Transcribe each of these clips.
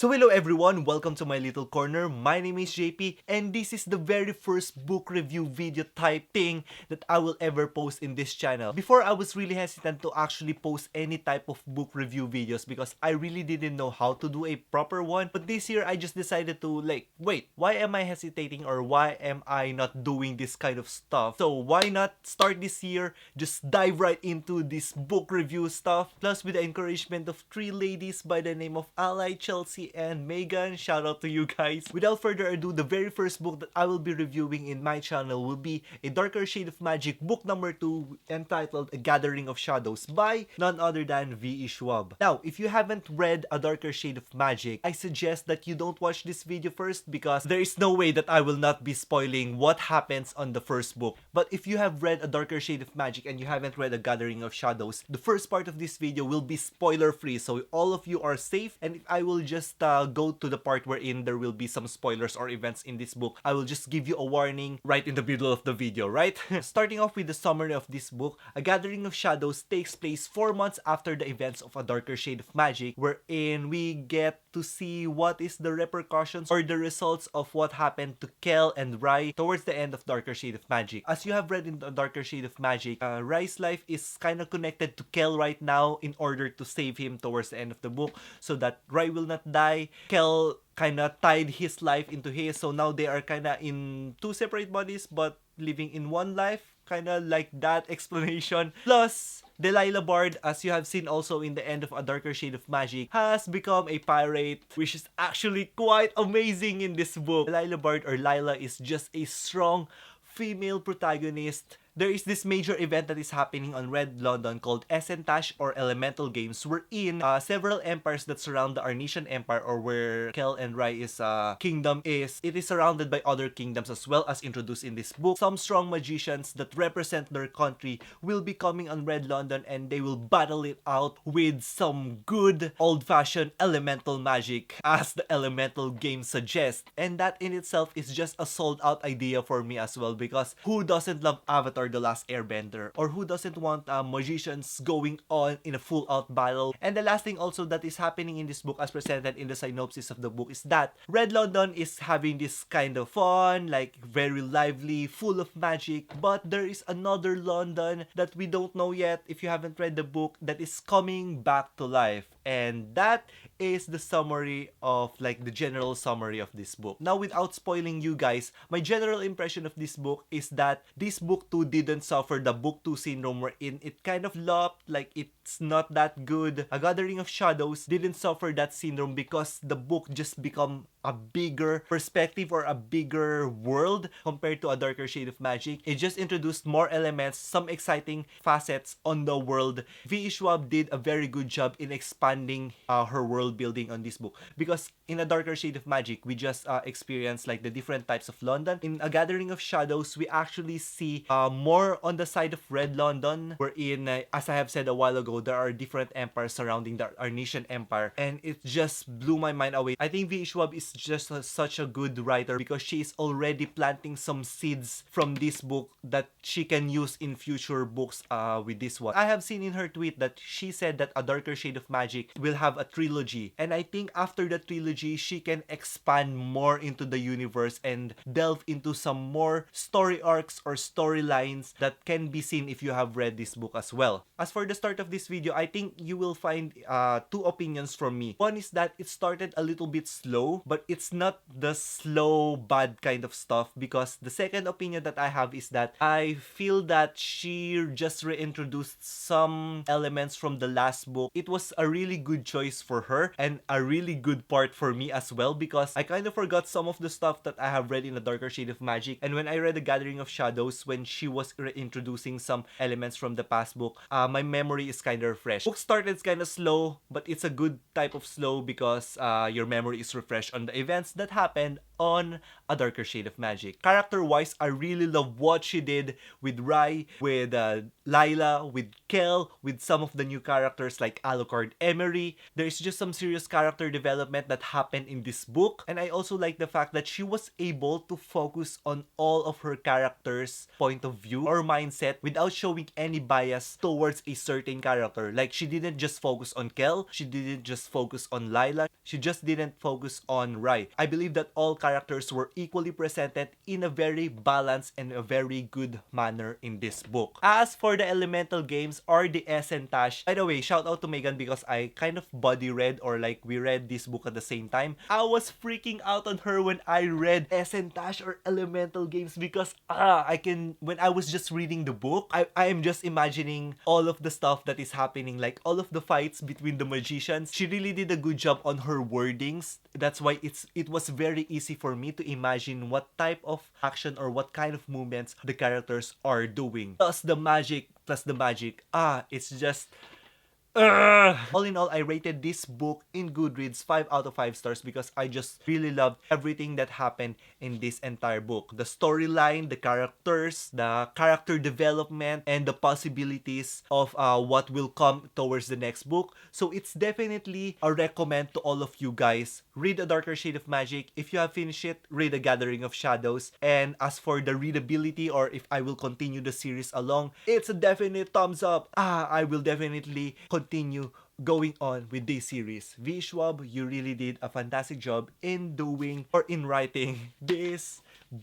So hello everyone, welcome to my little corner. My name is JP and this is the very first book review video type thing that I will ever post in this channel. Before I was really hesitant to actually post any type of book review videos because I really didn't know how to do a proper one. But this year I just decided to wait, why am I hesitating or why am I not doing this kind of stuff? So why not start this year, just dive right into this book review stuff. Plus with the encouragement of three ladies by the name of Ally, Chelsea, and Megan. Shout out to you guys. Without further ado, the very first book that I will be reviewing in my channel will be A Darker Shade of Magic, book number 2, entitled A Gathering of Shadows by none other than V.E. Schwab. Now, if you haven't read A Darker Shade of Magic, I suggest that you don't watch this video first because there is no way that I will not be spoiling what happens on the first book. But if you have read A Darker Shade of Magic and you haven't read A Gathering of Shadows, the first part of this video will be spoiler free, so all of you are safe. And if I will just go to the part wherein there will be some spoilers or events in this book, I will just give you a warning right in the middle of the video, right? Starting off with the summary of this book, A Gathering of Shadows takes place 4 months after the events of A Darker Shade of Magic, wherein we get to see what is the repercussions or the results of what happened to Kel and Rai towards the end of Darker Shade of Magic. As you have read in the Darker Shade of Magic, Rai's life is kind of connected to Kel right now in order to save him towards the end of the book so that Rai will not die. Kel kind of tied his life into his, so now they are kind of in two separate bodies but living in one life, kind of like that explanation. Plus, Delilah Bard, as you have seen also in the end of A Darker Shade of Magic, has become a pirate, which is actually quite amazing in this book. Delilah Bard, or Lila, is just a strong female protagonist. There is this major event that is happening on Red London called Essentash or Elemental Games, wherein several empires that surround the Arnesian Empire, or where Kel and Rai's kingdom is, it is surrounded by other kingdoms as well as introduced in this book. Some strong magicians that represent their country will be coming on Red London and they will battle it out with some good old-fashioned elemental magic, as the Elemental Game suggests. And that in itself is just a sold-out idea for me as well, because who doesn't love Avatar The Last Airbender, or who doesn't want magicians going on in a full-out battle? And the last thing also that is happening in this book, as presented in the synopsis of the book, is that Red London is having this kind of fun, like very lively, full of magic, but there is another London that we don't know yet, if you haven't read the book, that is coming back to life. And that is the summary of, like, the general summary of this book. Now, without spoiling you guys, my general impression of this book is that this book too didn't suffer the book 2 syndrome, wherein it kind of flopped, like it's not that good. A Gathering of Shadows didn't suffer that syndrome because the book just become a bigger perspective or a bigger world compared to A Darker Shade of Magic. It just introduced more elements, some exciting facets on the world. V.E. Schwab did a very good job in expanding her world building on this book, because in A Darker Shade of Magic we just experienced like the different types of London. In A Gathering of Shadows we actually see more on the side of Red London, wherein as I have said a while ago, there are different empires surrounding the Arnesian Empire, and it just blew my mind away. I think V.E. Schwab is just such a good writer because she is already planting some seeds from this book that she can use in future books with this one. I have seen in her tweet that she said that A Darker Shade of Magic will have a trilogy, and I think after the trilogy she can expand more into the universe and delve into some more story arcs or storylines that can be seen if you have read this book as well. As for the start of this video, I think you will find two opinions from me. One is that it started a little bit slow, but it's not the slow bad kind of stuff, because the second opinion that I have is that I feel that she just reintroduced some elements from the last book. It was a really good choice for her and a really good part for me as well, because I kind of forgot some of the stuff that I have read in A Darker Shade of Magic, and when I read The Gathering of Shadows, when she was reintroducing some elements from the past book, my memory is kind of fresh. Book started kind of slow, but it's a good type of slow because your memory is refreshed on the events that happened on A Darker Shade of Magic. Character-wise, I really love what she did with Rai, with Lila, with Kel, with some of the new characters like Alucard Emery. There's just some serious character development that happened in this book, and I also like the fact that she was able to focus on all of her characters' point of view or mindset without showing any bias towards a certain character character. Like, she didn't just focus on Kel, she didn't just focus on Lila, she just didn't focus on Rai. I believe that all characters were equally presented in a very balanced and a very good manner in this book. As for the elemental games or the Esentash, by the way, shout out to Megan because I kind of buddy read, or like we read this book at the same time. I was freaking out on her when I read Esentash or elemental games because when I was just reading the book, I am just imagining all of the stuff that is happening, like all of the fights between the magicians. She really did a good job on her wordings. That's why it was very easy for me to imagine what type of action or what kind of movements the characters are doing. Plus the magic, it's just all in all, I rated this book in Goodreads 5 out of 5 stars because I just really loved everything that happened in this entire book. The storyline, the characters, the character development, and the possibilities of what will come towards the next book. So it's definitely a recommend to all of you guys. Read A Darker Shade of Magic. If you have finished it, read A Gathering of Shadows. And as for the readability, or if I will continue the series along, it's a definite thumbs up. I will definitely continue going on with this series. V. Schwab, you really did a fantastic job in doing or in writing this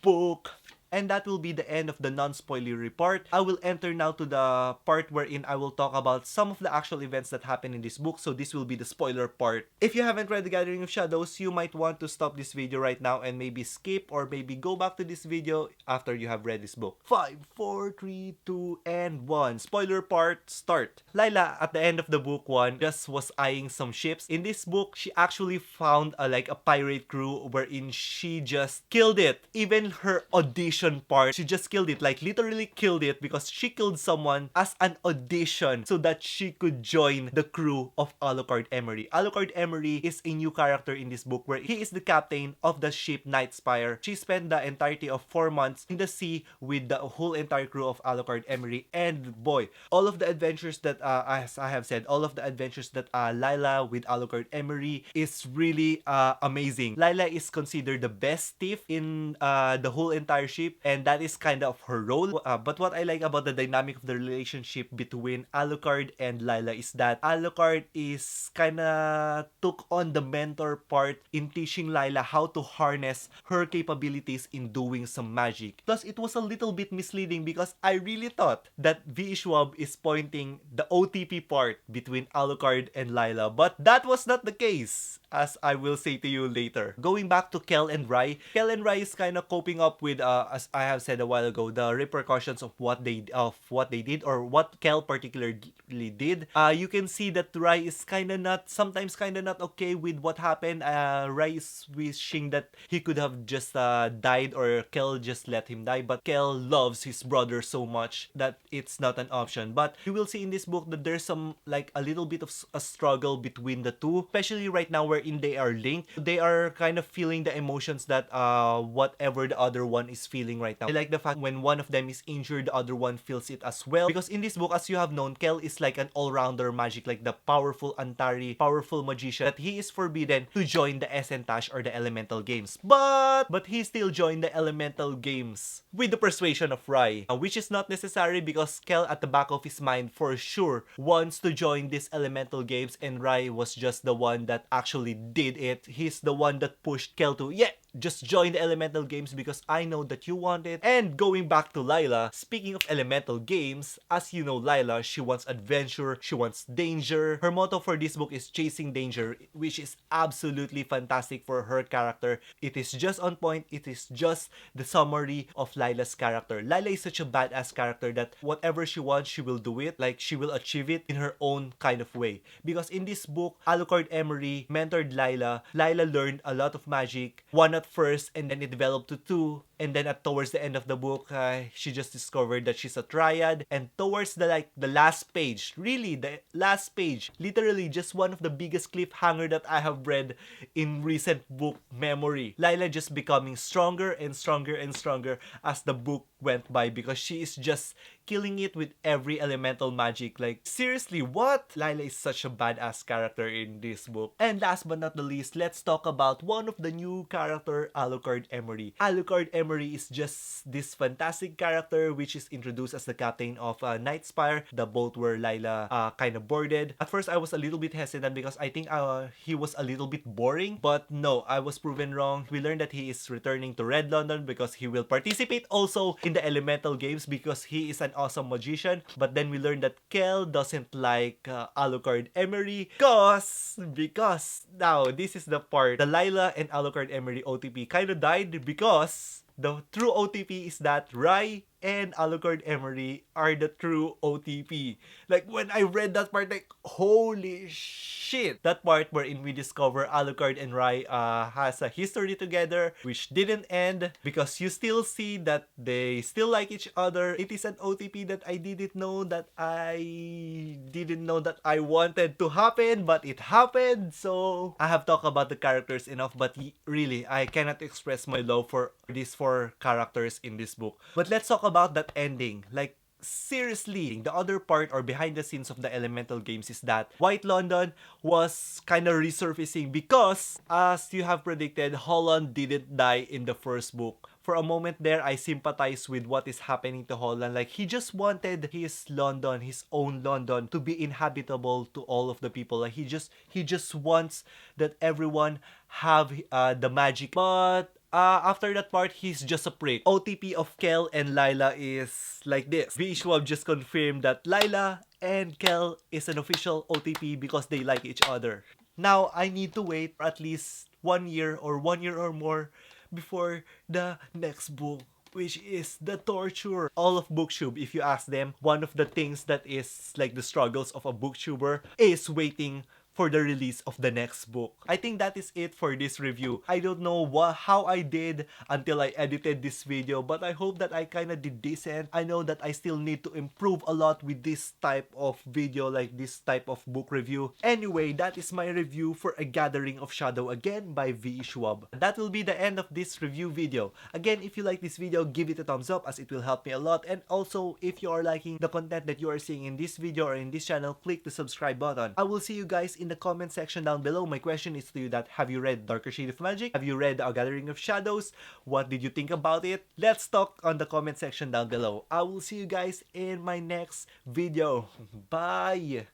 book. And that will be the end of the non-spoiler report. I will enter now to the part wherein I will talk about some of the actual events that happen in this book. So this will be the spoiler part. If you haven't read The Gathering of Shadows, you might want to stop this video right now and maybe skip or maybe go back to this video after you have read this book. 5, 4, 3, 2, and 1. Spoiler part, start. Lila, at the end of the book 1, just was eyeing some ships. In this book, she actually found a pirate crew wherein she just killed it. Even her audition part, she just killed it, like literally killed it, because she killed someone as an audition so that she could join the crew of Alucard Emery. Alucard Emery is a new character in this book where he is the captain of the ship Nightspire. She spent the entirety of 4 months in the sea with the whole entire crew of Alucard Emery, and boy, all of the adventures that as I have said, all of the adventures that Lila with Alucard Emery is really amazing. Lila is considered the best thief in the whole entire ship, and that is kind of her role. But what I like about the dynamic of the relationship between Alucard and Lila is that Alucard is kinda took on the mentor part in teaching Lila how to harness her capabilities in doing some magic. Plus, it was a little bit misleading because I really thought that V. Schwab is pointing the OTP part between Alucard and Lila, but that was not the case, as I will say to you later. Going back to Kel and Rai is kind of coping up with, as I have said a while ago, the repercussions of what they did, or what Kel particularly did. You can see that Rai is sometimes kind of not okay with what happened. Rai is wishing that he could have just died, or Kel just let him die, but Kel loves his brother so much that it's not an option. But you will see in this book that there's some, like, a little bit of a struggle between the two, especially right now wherein they are linked. They are kind of feeling the emotions that whatever the other one is feeling right now. I like the fact when one of them is injured, the other one feels it as well. Because in this book, as you have known, Kel is like an all-rounder magic, like the powerful Antari, powerful magician, that he is forbidden to join the Esentash or the elemental games. But he still joined the elemental games with the persuasion of Rai, which is not necessary because Kel at the back of his mind for sure wants to join these elemental games, and Rai was just the one that actually did it. He's the one that pushed Kel to, yeah, just join the elemental games because I know that you want it. And going back to Lila, speaking of elemental games, as you know, Lila, she wants adventure, she wants danger. Her motto for this book is chasing danger, which is absolutely fantastic for her character. It is just on point. It is just the summary of Lila's character. Lila is such a badass character that whatever she wants, she will do it. Like, she will achieve it in her own kind of way. Because in this book, Alucard Emery mentored Lila. Lila learned a lot of magic, one at first, and then it developed to 2, and then towards the end of the book, she just discovered that she's a triad. And towards the last page, really the last page, literally just one of the biggest cliffhanger that I have read in recent book memory, Lila just becoming stronger and stronger and stronger as the book went by, because she is just killing it with every elemental magic. Like, seriously, what? Lila is such a badass character in this book. And last but not the least, let's talk about one of the new character, Alucard Emery. Alucard Emery Emery is just this fantastic character which is introduced as the captain of Nightspire, the boat where Lila kind of boarded. At first, I was a little bit hesitant because I think he was a little bit boring. But no, I was proven wrong. We learned that he is returning to Red London because he will participate also in the elemental games because he is an awesome magician. But then we learned that Kel doesn't like Alucard Emery because now this is the part. The Lila and Alucard Emery OTP kind of died because the true OTP is that Rai and Alucard Emery are the true OTP. Like, when I read that part, like, holy shit! That part wherein we discover Alucard and Rai has a history together, which didn't end, because you still see that they still like each other. It is an OTP that I didn't know that I wanted to happen, but it happened. So, I have talked about the characters enough, but really, I cannot express my love for these four characters in this book. But let's talk about that ending. Like, seriously, the other part or behind the scenes of the elemental games is that White London was kind of resurfacing because, as you have predicted, Holland didn't die in the first book. For a moment there, I sympathize with what is happening to Holland. Like, he just wanted his London, his own London, to be inhabitable to all of the people. Like, he just wants that everyone have the magic. But after that part, he's just a prick. OTP of Kel and Lila is like this. Schwab just confirmed that Lila and Kel is an official OTP because they like each other. Now, I need to wait for at least 1 year or more before the next book, which is the torture. All of booktube, if you ask them, one of the things that is like the struggles of a booktuber is waiting for the release of the next book. I think that is it for this review. I don't know how I did until I edited this video, but I hope that I kind of did decent. I know that I still need to improve a lot with this type of video, like this type of book review. Anyway, that is my review for A Gathering of Shadow again by V. Schwab. That will be the end of this review video. Again, if you like this video, give it a thumbs up as it will help me a lot. And also, if you are liking the content that you are seeing in this video or in this channel, click the subscribe button. I will see you guys in the comment section down below. My question is to you that, have you read Darker Shade of Magic? Have you read A Gathering of Shadows? What did you think about it? Let's talk on the comment section down below. I will see you guys in my next video. Bye!